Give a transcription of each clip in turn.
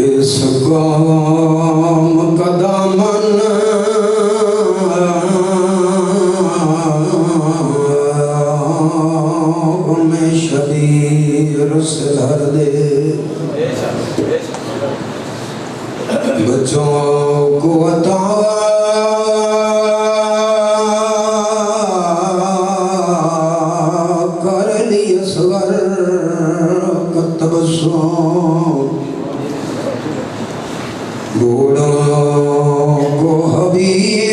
इस कौम का दामन में शबीर से धर दे, बच्चों को अता कर लिए स्वर का तबस्सुम, बूढ़ों को हबीब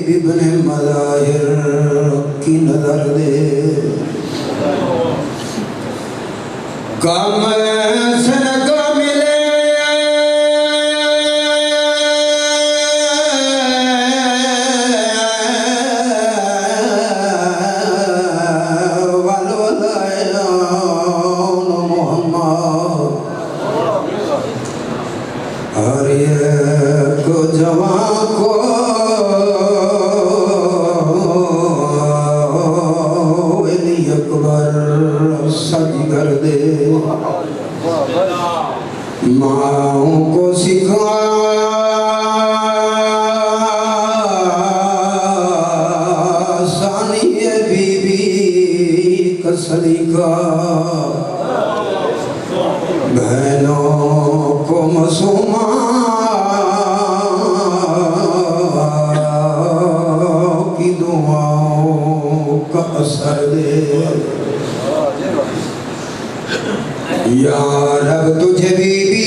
इब्ने मज़ाहिर की नजर दे, काम से न मिले हर एक जवां को वली अकबर सज कर दे, माओं को सिखा सानिए बीबी का सलीका, बहनों को मासूमा की दुआओं का असर दे, या रब तुझे बीबी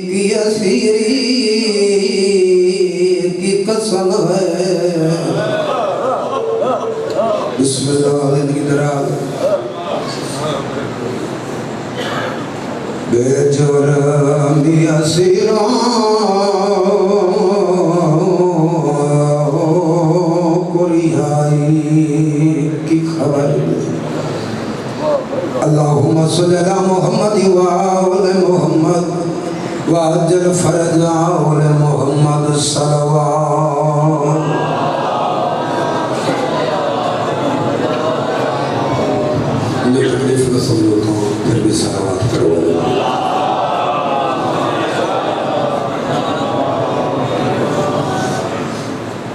की असीरी की कसम है, बिस्मिल्लाह की तरह बेजुर्मी असीरों को रिहाई की खबर, अल्लाहुम्मा सल्ली अला मुहम्मद व आले मुहम्मद व अज्जल फरज आले मुहम्मद सल्लल्लाहु। जो तकलीफ में समझो तो फिर भी सलावत करो।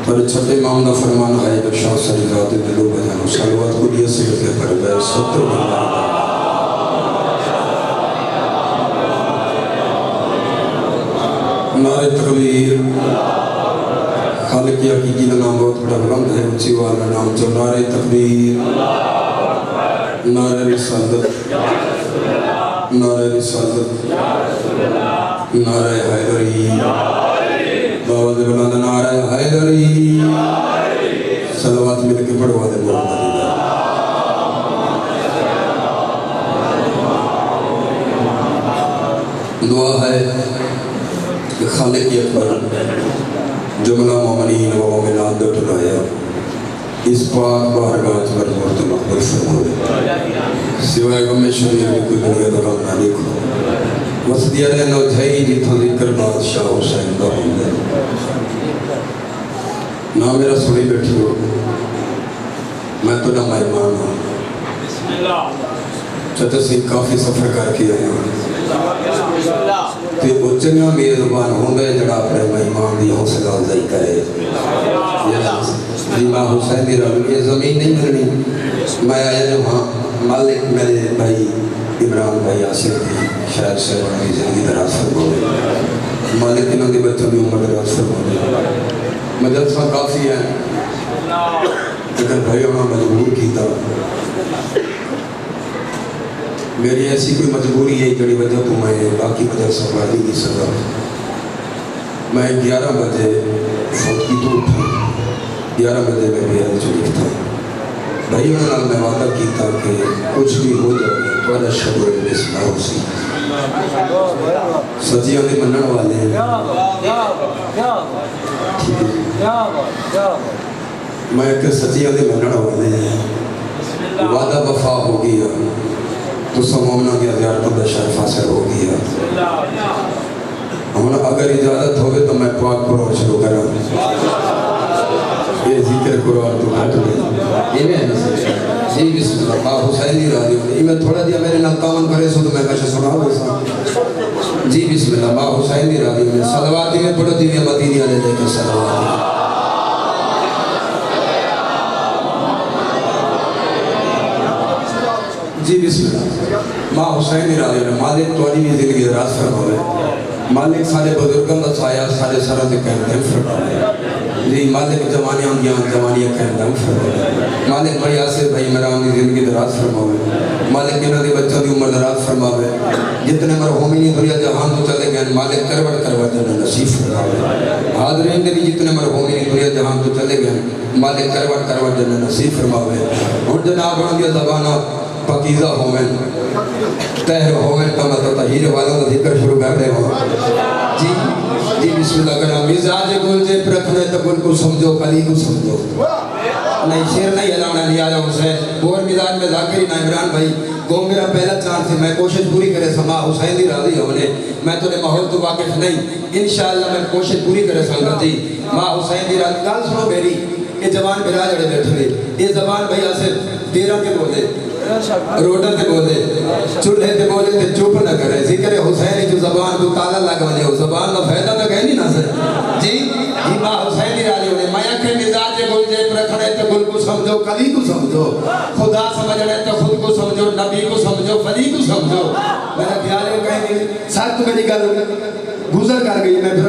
पर छठे इमाम का फरमान है कि शाह सरी ज़ात दिलो बजानो सलावत को लिए से के पर गए सत्तर बंदा नारे तकबीर खालिक की हकीकी का नाम बहुत बड़ा बुलंद है, ऊंची वाला नाम जो नारे तकबीर, नारे रिसालत, नारे रिसालत, नारे हैदरी, बाबा दे बुलंद नारे हैदरी, सलावत मिल के पढ़वा दे मोहम्मद। दुआ है कि खालिक अकबर जुमला मोमिनीन व मोमिनात दे उठाया इस पाक बारगाह में मरहूम तो मकबूल फरमाए, सिवाय गम शरीर में कोई दुनिया का काम ना देखो, वसदिया रे नो थई जिथों जिक्र बादशाह हुसैन दा होंदा ना मेरा सुनी बैठी हो, मैं तो ना मेहमान हूं, बिस्मिल्लाह चत से काफी सफर करके आए हैं ते उच्चना मेजबान होंगे जड़ा अपने मेहमान की हौसला अफजाई करे, माँ हुसैन की रल ये जमीन नहीं मिलनी, मैं आया जो हाँ मालिक मेरे भाई इमरान भाई आसिफ की शायद से बड़ी जिंदगी दराज फरमाए, मालिक इन्होंने बच्चों की उम्र दराज फरमाए, मदरसा काफ़ी है लेकिन भाई उन्होंने मजबूर किया, मेरी ऐसी कोई मजबूरी है जी वजह तो मैं बाकी मदरसा पढ़ ही नहीं सकता, मैं 11 बजे फौकी तो उठा, 11 बजे मैं बेहद जो लिखता भाई उन्होंने मैं वादा किया कि कुछ भी हो जाए तो शब्द इस्लाम सी सजिया के मनण वाले मैं एक सजिया के मनण वाले हैं, वादा वफा हो गया तो समोना की ज़ियारत का शर्फ हासिल हो गया, हुन अगर इजाजत होवे तो मैं पाक कुरान शुरू करा। ये जिक्र कुरान तो हट गई ये में जी बिस्मिल्लाह। मां हुसैनी राजी हो मैं थोड़ा दिया मेरे नाल तावन करे सो तो मैं कछ सुना वैसा जी बिस्मिल्लाह। मां हुसैनी राजी हो सलवात में पढ़ो दी मदीने वाले लेके सलवात जी बिस्मिल्लाह। मां हुसैनी राजी हो मालिक तोरी जिंदगी दराज फरमावे। मालिक सारे बुजुर्गों का साया सारे सरों से कहते फरमावे जी। मालिक जवानी आंदियां जवानियां कहते फरमावे। मालिक भाई आसिफ भाई इमरान की जिंदगी दराज फरमावे। मालिक इन्हों के बच्चों की उम्र दराज फरमावे। जितने मरहूमी दुनिया जहान तो चले गए मालिक करवट करवट जन्नत नसीब फरमावे। हाज़रीन ने भी जितने मरहूमी दुनिया जहान तो चले गए मालिक करवट करवट जन्नत नसीब फरमावे। हुन जनाब उनकी ज़बाना पकीज़ा होवन तहर होवन का मतलब तहीर वालों का जिक्र शुरू कर दे हो जी जी बिस्मिल्लाह करा। मिजाज गुल जे प्रखने तो गुल को समझो कली को समझो नहीं शेर नहीं हलाना लिया जा हुसैन और मिजाज में जाकिर ना इमरान भाई गो मेरा पहला चांस है मैं कोशिश पूरी करे समा हुसैन दी राजी होने मैं तो माहौल तो वाकिफ नहीं इंशाअल्लाह मैं कोशिश पूरी करे संगत जी। मां हुसैन दी राजी गल सुनो मेरी ये जवान बिरा जड़े बैठे ये जबान भाई आसे तेरा के बोले रोडा ते बोले चूल्हे ते बोले ते चुप न करे जिक्र हुसैन जो जबान को ताला लग वने हो जबान का फायदा तो कहनी ना सर जी जी। मां हुसैन दी राजी होने माया के मिजाज गुल जे रखने ते गुल को समझो कली को समझो खुदा समझने ते खुद को समझो नबी को समझो वली को समझो। मेरा ख्याल है कहीं सच मेरी गल गुजर कर गई मैं फिर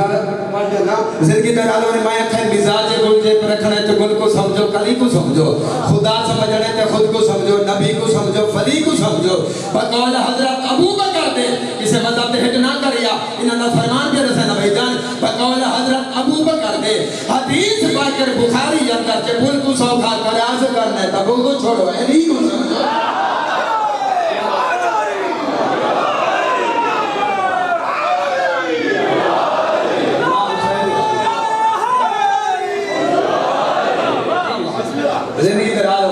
जिंदगी में रालों ने माया के मिजाज गुल जे रखने ते गुल को समझो कली को समझो खुदा समझने ते खुद को समझो नबी को समझो वली को समझो। बकौल हजरत अबू बकर दे इसे मजहब ते हिट ना करिया इन्हां फरमान पे रसे ना भाईजान। बकौल हजरत अबू बकर दे हदीस पाकर बुखारी अंदर के बुल को सौखा कराज करने तब को छोड़ो अली को समझो। जिंदगी दराज हो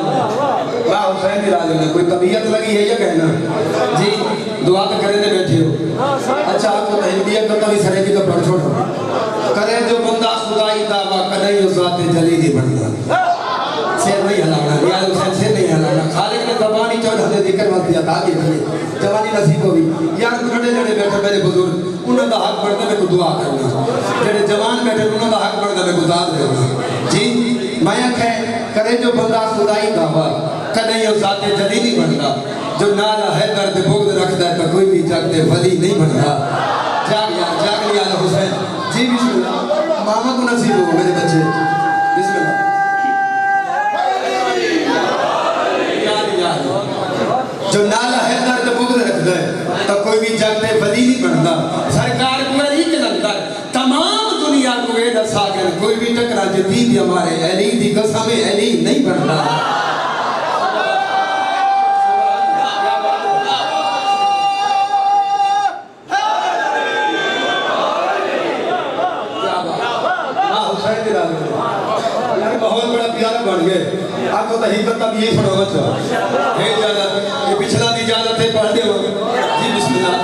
हुसैन राजी ने कोई तबीयत लगी है या कहना जी दुआ तो करे बैठे हो। अच्छा आपको तहबीयत तो कभी सरे की तो पढ़ छोड़ो करे जो बंदा खुदाई दावा करे उस जाते जली नहीं बनता सिर नहीं हलाना यार हुसैन सिर नहीं हलाना खालिक ने ज़बानी चौदह दे जिक्र मत दिया ताकि जवानी नसीब होगी यार खड़े जड़े बैठे मेरे बुजुर्ग उन्होंने दा हक बढ़ता मैं को दुआ करना जेड़े जवान बैठे उन्होंने दा हक बढ़ता मैं गुजार देना जी। मैं कह करे जो बंदा खुदाई दावा कदे जाते जली नहीं बनता जो नाला है दर्द बुग़्ज़ रखता है तो कोई भी जागते वली नहीं बनता। जाग लिया हुसैन जी बिस्मिल्लाह। मामा को नसीब हो मेरे बच्चे बिस्मिल्लाह। जो नाला है दर्द बुग़्ज़ रखता है तो कोई भी जागते वली नहीं बनता। सरकार को अली के अंदर तमाम दुनिया को ये दसा कर कोई भी टकरा जदी भी हमारे अली दी कसम अली नहीं बनता। बहुत बड़ा प्यार बन गए आपको तो ही तब ये सुनावा चाह हे इजाजत ये पिछला दी इजाजत है पढ़ दे जी बिस्मिल्लाह।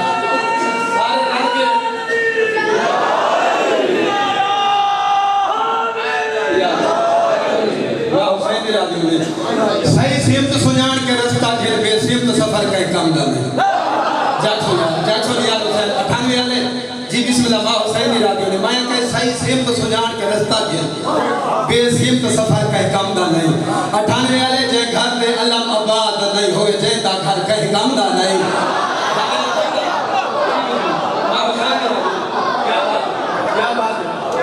सही सिमत सुजान के रास्ता घेर बेसिमत सफर का काम डाले याद हुसैन 98 वाले जी बिस्मिल्लाह। मां हुसैन दी राजी ने माया के सही सिमत सुजान के रास्ता घेर बेसिमत सफर का काम दा नहीं 98 वाले जे घर दे अलम आबाद नहीं होए जे दा घर का काम दा नहीं। क्या बात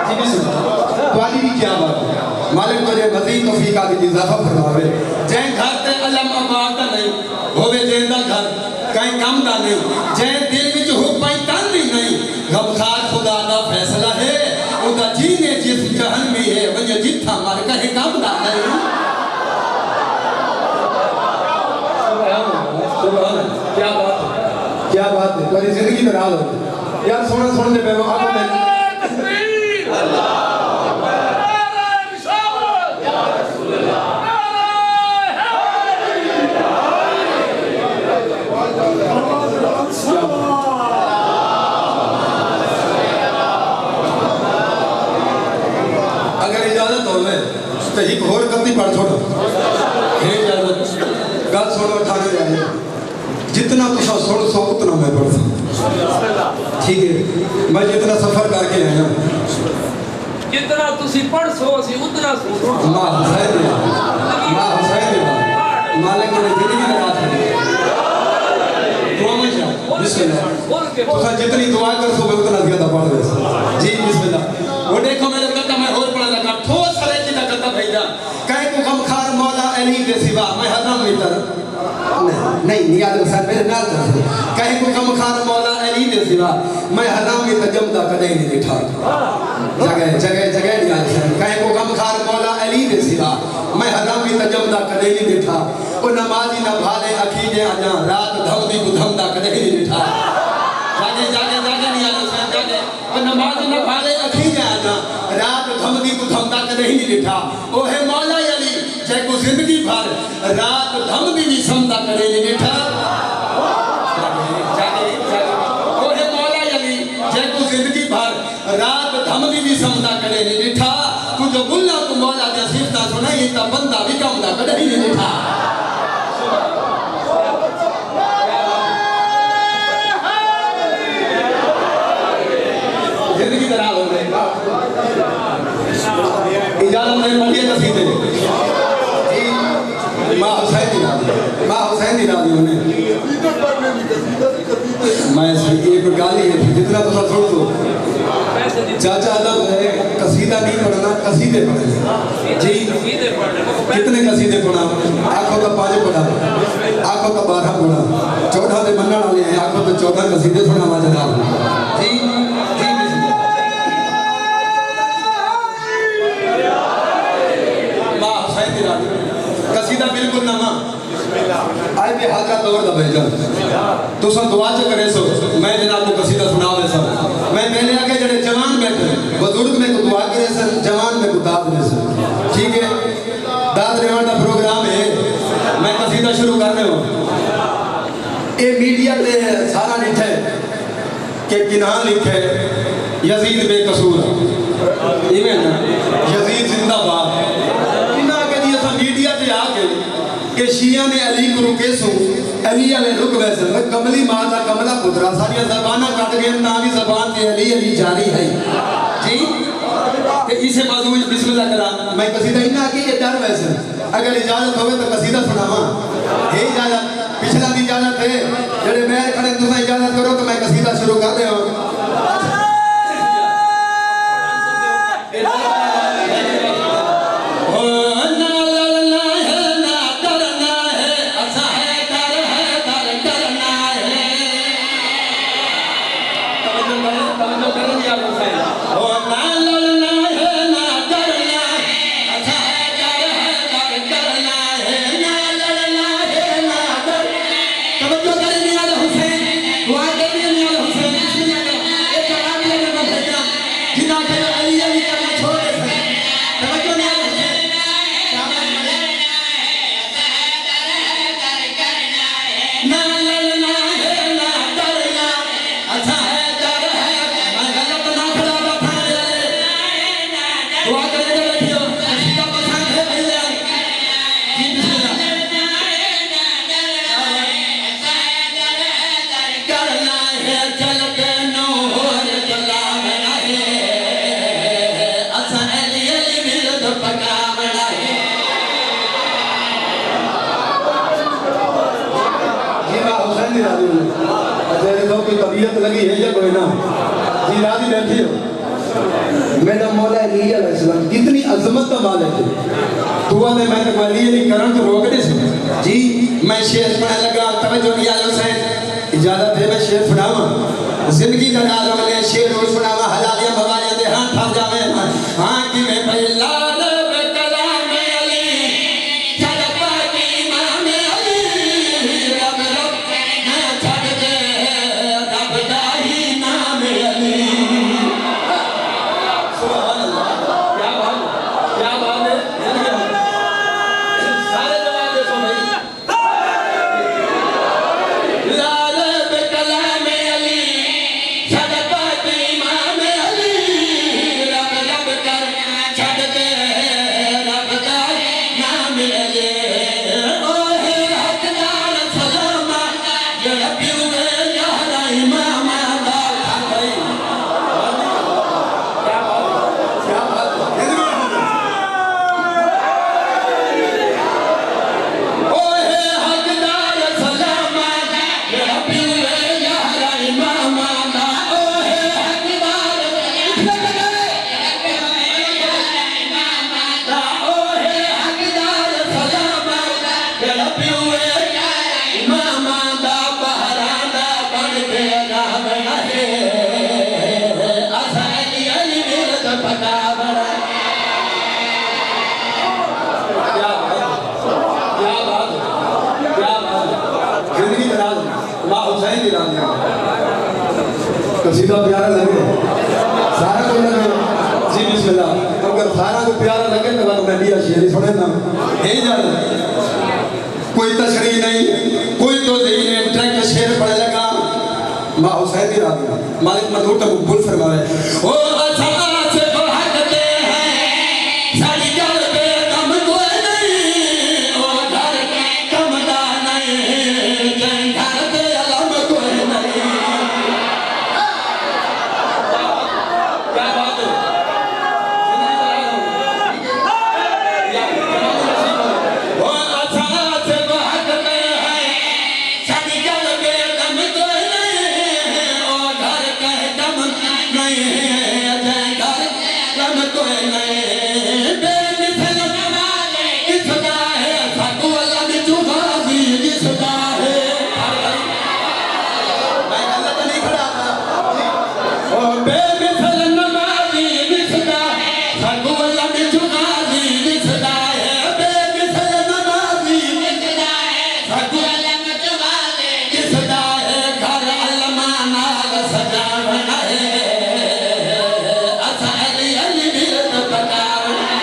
जी बिस्मिल्लाह वाली भी क्या बात है मालिक को जे मजीद तौफीक आदि इजाफा फरमावे जे घर ते अलम आबाद नहीं होवे जे दा घर कहीं काम दा नहीं जे दिल विच हो पाई तन नहीं गमखार खुदा दा फैसला है उदा जीने जिस जहन में है वने जिथा मार कहीं काम दा नहीं। क्या बात है तुम्हारी जिंदगी में राज हो यार सुन दे बेवो आपने तो एक होर कभी पढ़ छोड़ो गल सुनो ठाने जाए जितना तुसा सुन सो उतना मैं पढ़ ठीक है मैं जितना सफर करके आया जितना तुसी पढ़ सो सी उतना सो मां हुसैन मालिक ने जिंदगी लगा दी दुआ में जा बिस्मिल्लाह तुसा जितनी दुआ कर सो उतना ज्यादा पढ़ दे जी बिस्मिल्लाह वो देखो मेरे कहता मैं और पढ़ लगा ठोस हरे की कहता भैया कहीं को गमखार मौला अली के सिवा मैं हजम मित्र नहीं नियाज हुसैन मेरे नाल कहीं को गमखार मौला अली के सिवा मैं हजम में तजमदा कदे नहीं दिखा जगह जगह जगह नियाज हुसैन कहीं को गमखार मौला अली के सिवा मैं हजम में तजमदा कदे नहीं दिखा ओ नमाजी न भाले अखी जे आजा रात धमदी बुधमदा कदे नहीं दिखा जागे जागे जागे नियाज हुसैन जागे ओ नमाजी न भाले अखी जे आजा रात धमदी बुधमदा कदे नहीं दिखा ओ है मौला अली जे को जिंदगी भर रात धमदी भी समदा करे नहीं दिखा जागे जागे ओ है मौला अली जे को जिंदगी भर रात धमदी भी समदा करे नहीं दिखा तू जो बुल्ला को मौला दे सिफता सुनाई ता बंदा भी कमदा कदे नहीं दिखा जिंदगी दराज हो गई इजाजत ने पढ़िए कसीदे मां हुसैन दी राजी उन्हें मैं एक गाली है जितना तो सुन दो चाचा आदम है कसीदा नहीं पढ़ना कसीदे पढ़ना जी कितने कसीदे पढ़ा आंखों का 5 पढ़ा आंखों का 12 पढ़ा 14 दे मनण वाले हैं आंखों तो 14 कसीदे सुनावा जनाब जी जी मां हुसैन दी राजी कसीदा बिल्कुल नवा आए भी हालका दौर दा भेजन तुसा दुआ च करे सो मैं जनाब को कसीदा सुनावे सब मैं मेरे आगे जड़े जवान बैठे बुजुर्ग में को दुआ करे सर जवान में को दाद दे सर ठीक है दाद देने का प्रोग्राम है मैं कसीदा शुरू कर रहा हूं ए मीडिया पे सारा लिखे कि किनान लिखे यजीद बेकसूर इवें यजीद जिंदाबाद इना के लिए सब मीडिया पे आके कि शिया ने अली को रुके सो अली वाले रुक वैसे कमली मां का कमला पुत्रा सारी ज़बाना कट गए ना भी ज़बान पे अली अली जारी है जी ते इसे मौजू में बिस्मिल्लाह करा मैं कसीदा इना की ये डर वैसे अगर इजाजत होवे तो कसीदा सुनावा हे इजाजत पिछला दी इजाजत है जेड़े मैं खड़े तुसा इजाजत करो तो मैं कसीदा शुरू कर दे तबीयत लगी है या कोई ना जी राजी बैठी हो मेरा मौला अली अलैहिस्सलाम कितनी अजमत का मालिक है दुआ ने मैं तो अली अली करन तो रोक दे जी मैं शेर पढ़ने लगा तवज्जो नियाज हुसैन इजाजत है मैं शेर सुनावा जिंदगी का राज वाले शेर रोज सुनावा हलालियां भवालियां दे हाथ थम जावे हां कि मैं पहला लाल राजी कसीदा प्यारा लगे सारा को लगे जी बिस्मिल्लाह अगर सारा को प्यारा लगे तो मैं दिया शेर सुने ना हे जान कोई तशरीह नहीं कोई तो नहीं डायरेक्ट शेर पढ़े लगा मां हुसैन की राजी मालिक मदूर तक बुल फरमाए ओ अच्छा से भागते हैं सारी गल पे कम कोई नहीं ओ घर कम दा नहीं घर पे अलम कोई नहीं क्या बात है ओ अच्छा से भागते हैं सारी गल पे कम कोई नहीं ओ घर के कम नहीं घर कम कोई नहीं बेमिसल किसका है साकू अल्लाह की जुबानी किसका है मैं गलत नहीं खड़ा था ओ बेमिसल नमाजी किसका साकू अल्लाह की जुबानी किसका है बेमिसल नमाजी किसका है साकू अल्लाह की जुबानी किसका है घर अलमाना सजावना है असा अली अली बिरत पकावना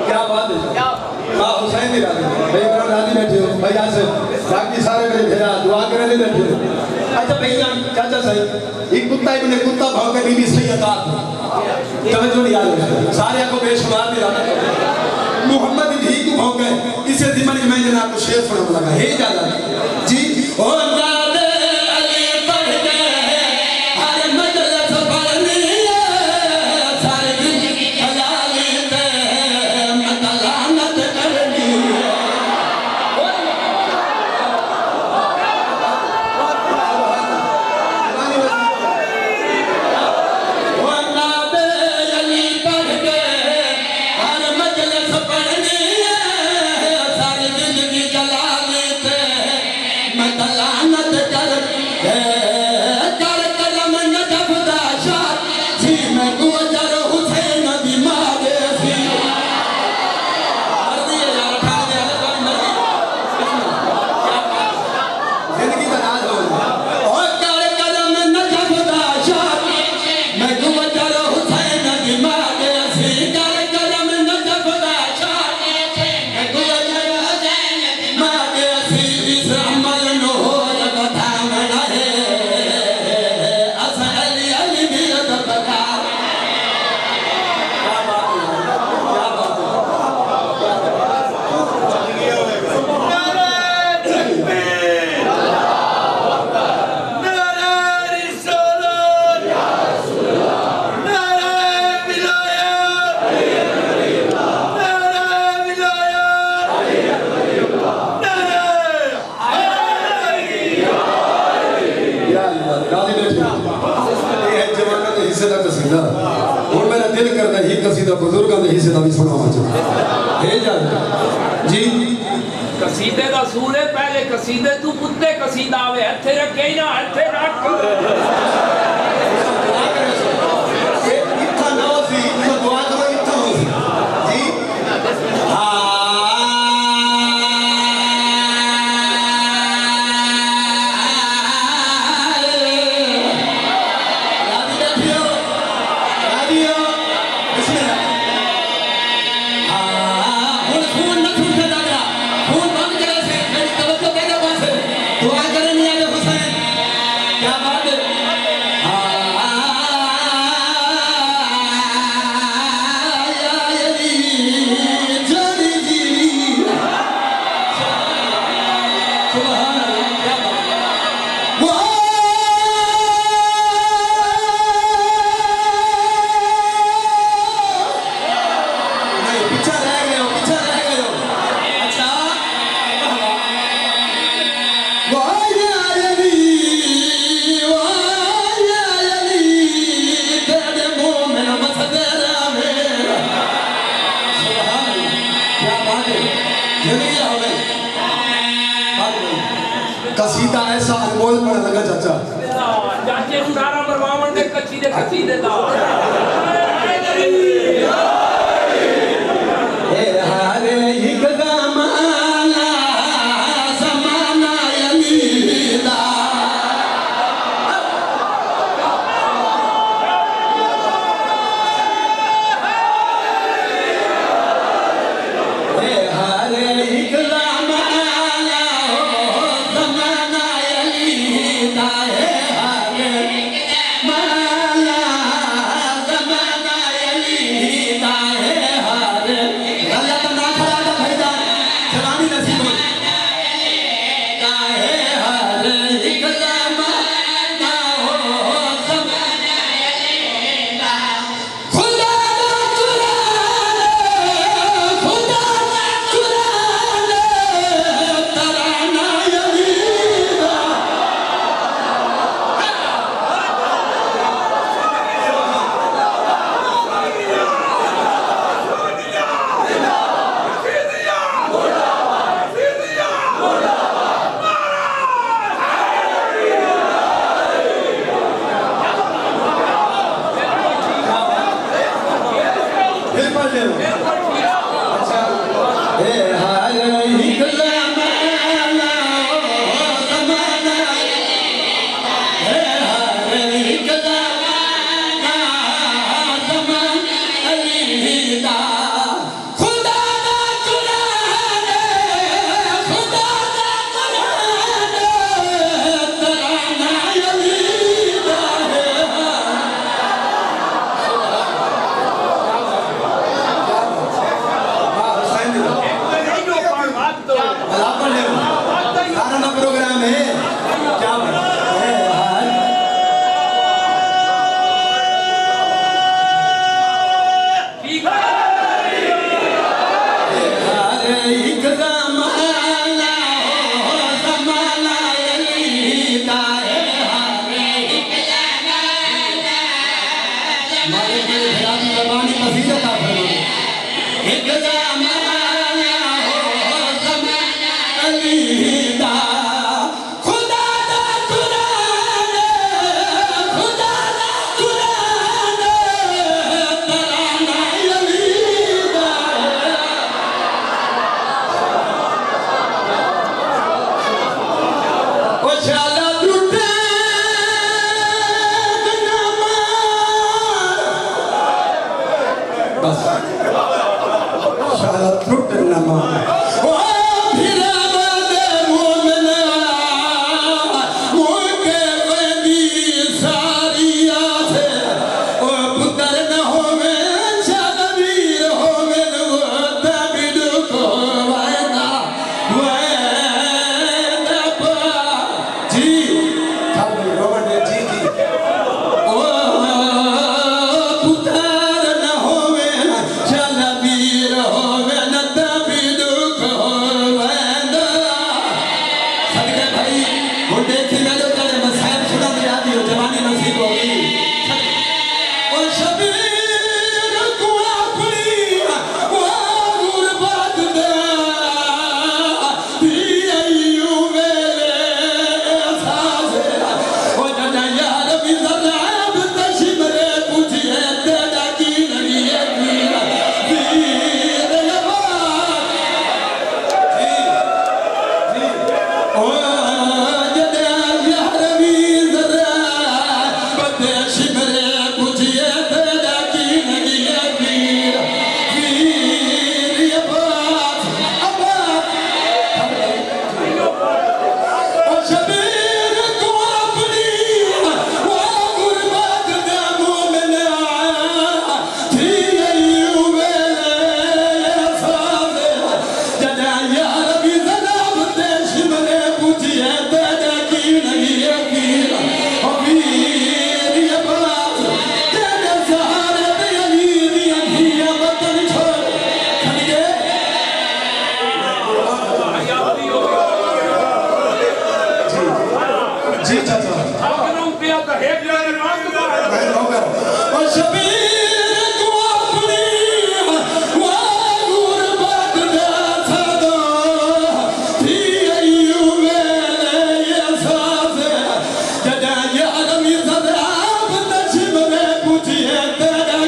क्या बात है मां हुसैन की राजी भाई मेरा राजी बैठे हो भाई आसिफ बाकी सारे मेरे भेजा दुआ करने बैठे हो अच्छा भाई जान चाचा सही एक कुत्ता इन्हें कुत्ता भाव के बीबी सैयदा तवज्जो नहीं आ रही सारे को बेशुमार भी राना मोहम्मद भी को भाव गए इसे दिमन में मैंने आपको शेर सुनाने लगा हे जादा जी ओ नादे अली पढ़ गए हर मजलिस पढ़नी है सारे जिंदगी हलाली ते मतलानत करनी है ओ नादे अली पढ़ गए हर मजलिस पढ़नी है सारी जिंदगी जलाली ते मतलानत कर कलम नजफदा शाह जी मैं गुजर हुसैन दी मारे सी मर्दी यार खा दे जिंदगी का राज हो ओ कलम नजफदा शाह मैं गुजर हुसैन दी मारे सी कलम नजफदा शाह मैं गुजर हुसैन दी मारे सी इस अमल नो कथा मना है असा अली अली बिरत पकावना क्या बात है क्या बात है या अल्लाह राजी बैठे ये है जवाना के हिस्से का कसीदा और मेरा दिल करता है ये कसीदा बुजुर्गों के हिस्से का भी सुनावा चाहिए हे जादा जी कसीदे दा सूर है पहले कसीदे तू कुत्ते कसीदा आवे हथे रखे ही ना हथे रख इतना ना सी तो दुआ करो इतना हो सी जी राजी बैठियो राजी हो बिस्मिल्लाह हुन खून न छूटे दादा खून बंद करे से मेरी तवज्जो देने पासे दुआ करे नहीं आले हुसैन क्या बात है या अली जानी जी सुभान अल्लाह क्या बात नहीं पीछे रह गए हो अच्छा वाह या अली तेरे मोमिन मसदे रहे सुभान अल्लाह क्या बात है जिंदगी हो गई कसीदा ऐसा अनमोल पढ़ने लगा चाचा चाचे नु नारा मरवावन दे कसीदे दा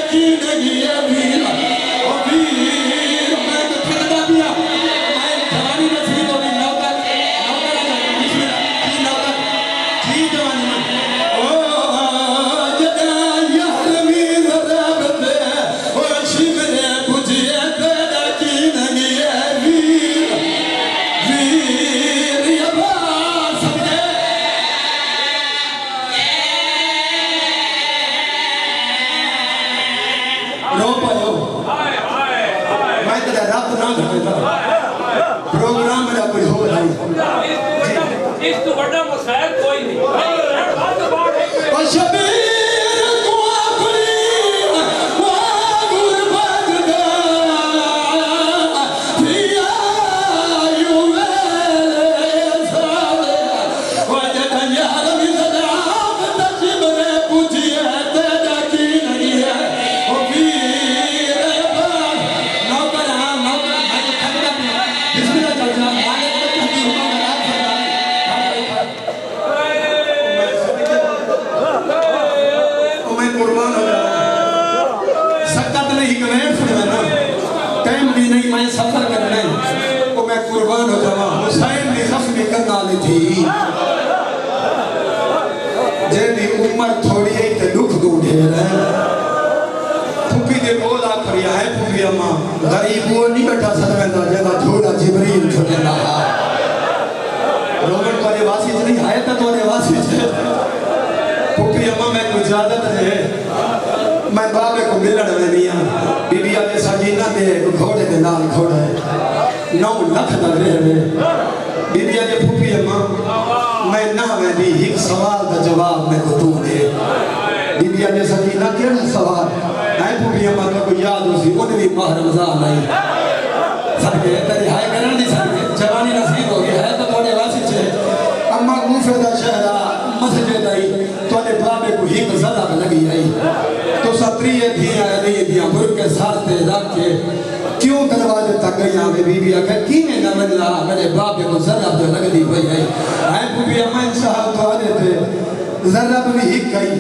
की नहीं अभी उम्र थोड़ी है तो दुख दो ढेर है फूफी दे बोल आखरी है फूफी अम्मा गरीब वो नहीं बैठा सकता जगह थोड़ा जिबरील छोड़े ना रोमन को वासी नहीं है तो वासी फूफी अम्मा मैं कुछ इजाजत है मैं बाबे को मिलने में नहीं आ बीबी आके सजीना दे घोड़े के नाल घोड़ा है 9 लाख दा रहे बीबी आके फूफी अम्मा मैं ना मैं भी एक सवाल का जवाब मैं को तू दे बीबी आके सजीना केड़ा सवाल है फूफी अम्मा को याद उसी उन भी माह रमजान नहीं सके तेरी हाय करन दी सके जवानी नसीब हो गया है तो तोड़े वासी छे अम्मा कूफे दा शहरा मस्जिद आई तोड़े बाबे को ही ज़रा लगी आई तो सत्रीय थी आए दिया मुर्ग के साथ ते रख के क्यों दरवाजे तक गई आवे बीबी आके की में न मिला मेरे बाप को ज़रा तो लग दी भई है बीबी अम्मा साहब तो आदे थे ज़रा भी ही गई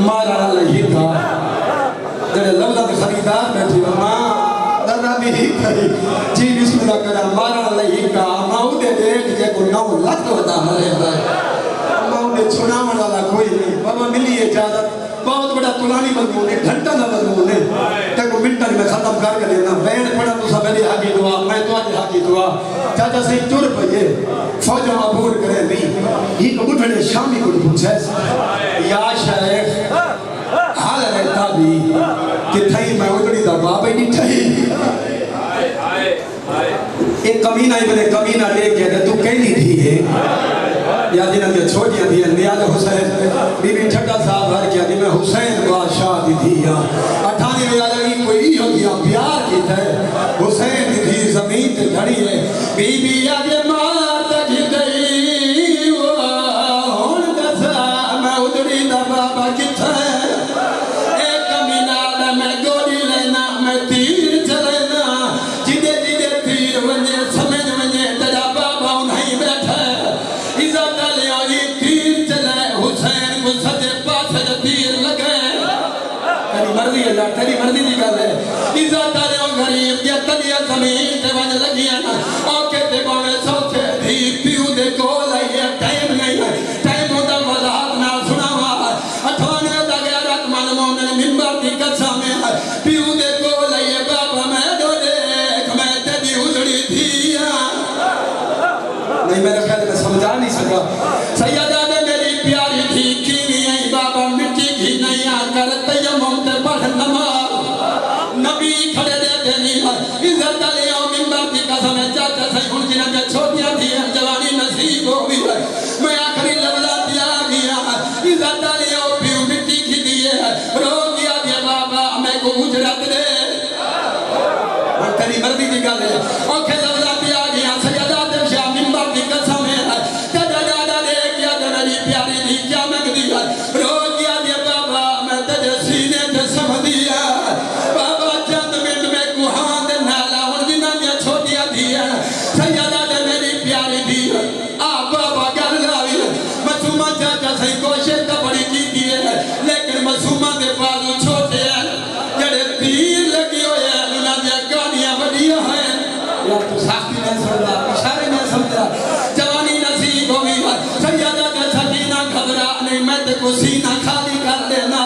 मारा लही था जेड़े लवला के खरीदार बैठी अम्मा ज़रा भी ही गई जी बिस्मिल्लाह करा मारा लही का अम्मा उदे देख के को 9 लाख वदा मरे अम्मा उदे छुड़ावण वाला कोई नहीं बाबा मिली इजाजत बहुत बड़ा पुरानी मजमून है घंटा का मजमून है तक मिनट में खत्म कर देना बैन पड़ा तो सब मेरी हाकी दुआ मैं तो आज हाकी दुआ चाचा से चुर पइए फौज अबूर करे भी ये कबूतरे शामी को पूछे या शेख हाल रहता भी कि थई मैं उजड़ी दा बाप ही ठही एक कमीना ही बने कमीना लेके तू कहनी थी है या दिन में छोटियां थी नियाज हुसैन बीबी ठट्टा साहब हर क्या दी मैं हुसैन बादशाह दी थी 98 में लगी कोई हो गया प्यार की थे हुसैन दी जमीन पे खड़ी है बीबी आगे मार तक गई वो हुन दसा मैं उधरी दा बाबा किथे एक कमीना दा मैं गोली लेना मैं तीर चलेना जिदे जिदे तीर वने समझ वने तेरा बाबा नहीं बैठा इज्जत ले ये तीर चले हुसैन को सजे पास तीर लगे तेरी मर्जी है यार तेरी मर्जी की गल है इज्जत ले गरीब के तलिया जमीन ते वन लगियां ओके ते बावे सौखे धी पीऊ दे कोल है टाइम नहीं है टाइम होता वजाहत ना सुनावा 98 दा गैरत मन मोमिन मिंबर की कसम है पीऊ दे कोल है बाबा मैं दो देख मैं तेरी उजड़ी थी नहीं मेरे ख्याल में समझा नहीं सका सैयदा ने मेरी प्यारी थी की नहीं बाबा मिट्टी की नहीं आकर तयम्मुम ते पढ़ नमाज नबी खड़े देते नहीं इज्जत ले आओ मिंबर की कसम है चाचा सही उन जिन्हें में छोटियां थी जवानी नसीब हो गई मैं आखिरी लवला दिया गया इज्जत ले आओ पीऊ मिट्टी की दिए रो दिया दे बाबा मैं को उजरत दे तेरी मर्जी की गल है ओके लवला दिया गया सैयदा दे शाह मिंबर की कसम है दादा दादा दे क्या मेरी प्यारी दी क्या मंग दिया रो दिया दे बाबा मैं तेरे सीने पे सम दिया बाबा चंद मिनट में गुहां दे नाला हुन जिना दी छोटियां दी सैयदा दे मेरी प्यारी दी आ बाबा गल लावी मासूमा चाचा सही कोशिश तो बड़ी कीती है लेकिन मासूमा दे बाजू छोटे हैं जेड़े तीर लगी होए हैं उना दी कहानियां बड़ियां हैं यार तू साथी नहीं समझा इशारे नहीं समझा जवानी नसीब हो गई सैयदा का सकीना घबरा नहीं मैं ते को सीना खाली कर देना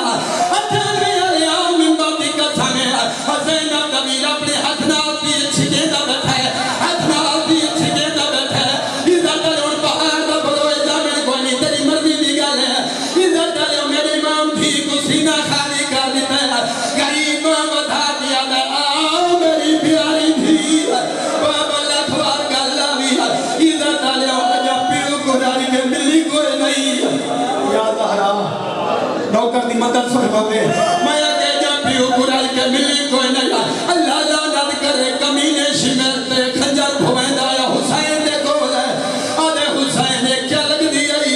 अठन में आया मिंबर की कसम है हुसैन कबीर अपने हाथ नाल तीर छिके दा बैठा है हाथ नाल तीर छिके दा बैठा है इज्जत ले उन पहाड़ दा बरोए जाने को नहीं तेरी मर्जी दी गल है इज्जत ले मेरे इमाम भी को सीना खाली कर देता है गरीब बता दिया दा आओ मेरी प्यारी थी बाबा लखवार गल लावी इज्जत ले जब पीऊ को डाली के मिली कोई नहीं मदद फरमावे। मैं के जा पियो कुरान के मिली कोई नहीं अल्लाह लानत करे कमीने शिमर ते खंजर भवेंदा या हुसैन दे कोल आदे हुसैन ने क्या लग दी आई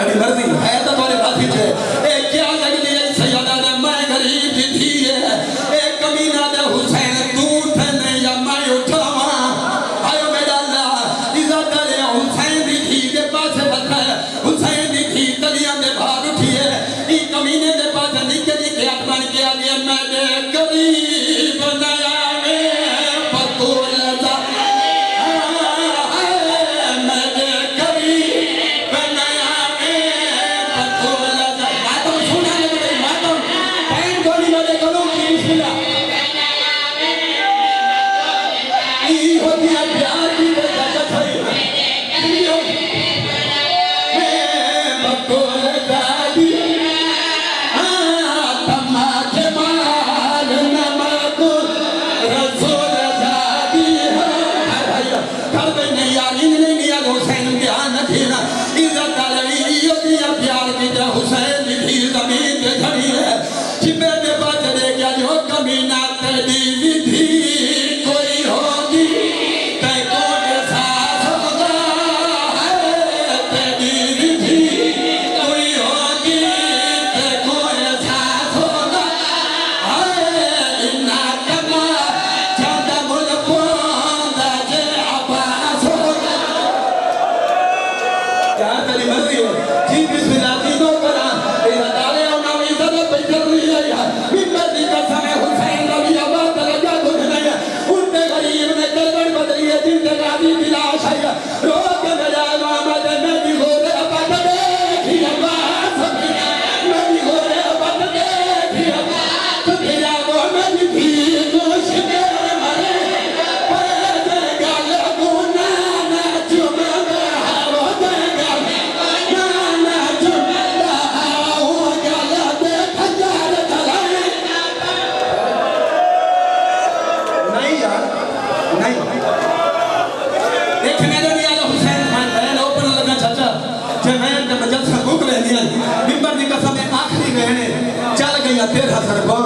अरे मर्जी है तो बारे बाती छे ए क्या लग दी आई सैयदा ने मैं गरीब दी थी है ए कमीना दे हुसैन तू ठने या मैं उठावा आयो मेरा अल्लाह इज्जत ले हुसैन दी थी दे पास बता हुसैन दी थी तलियां दे बाहर उठी है ई कमीने दे पास निके निके हाथ बन के आ गया मैं दे गरीब बनाया में पतोल दा मैं दे गरीब बनाया में पतोल दा मातम सुना ले मेरी मातम टाइम गोली वाले करो की बिस्मिल्लाह ई हो गया प्यार की बेटा सही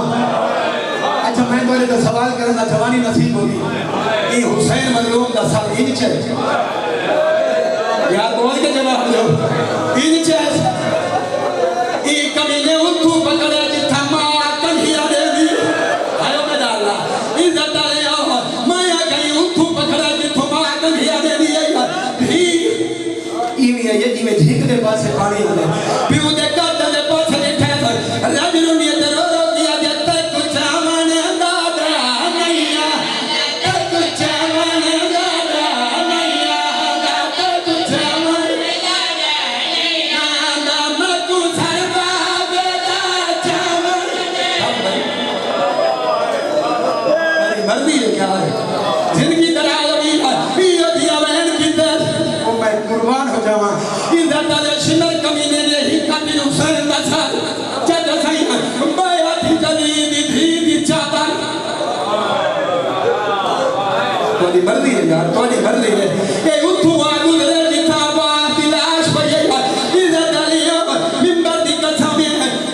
अच्छा मैं बोले तो सवाल करना जवानी नसीब होगी ये हुसैन मजलूम का साल इंच है यार बोल के जवाब दो इंच है ये कमीने उठू पकड़े जिथा मां कन्हिया देवी आयो मेरा अल्लाह इज्जत ले आओ माया गई उठू पकड़े जिथा मां कन्हिया देवी भी इमे ये जिमे झीक दे पासे पानी होले पीऊ दे कद दे पासे ने ठहर राजनु ने तेरो किया देता कुछ आमन दादा नैया कुछ आमन दादा नैया कुछ आमन दादा नैया नाम को सरवा बेटा चावल मेरी मर्जी है क्या है जिंदगी तरह लगी है पियो दिया बहन की तरह ओ मैं कुर्बान हो जावा इधर ताले शिमर कमीने ने ही काटी हुसैन दा साथ चद सही मैं आती जदीद धी चाहता तोड़ी मर्जी है यार तोड़ी मर्जी है ए उठू आगू रे जिथा बात दिलाश भई इधर तालियो मिंबर दी कथा में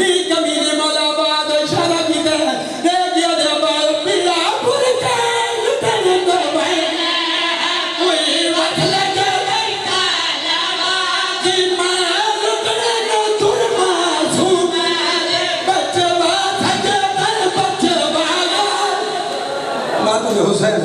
ई कमीने मौला बाद इशारा की दे दिया दे बाल पीला पुर के तेरे तो भाई कोई वक्त लगे हुसैन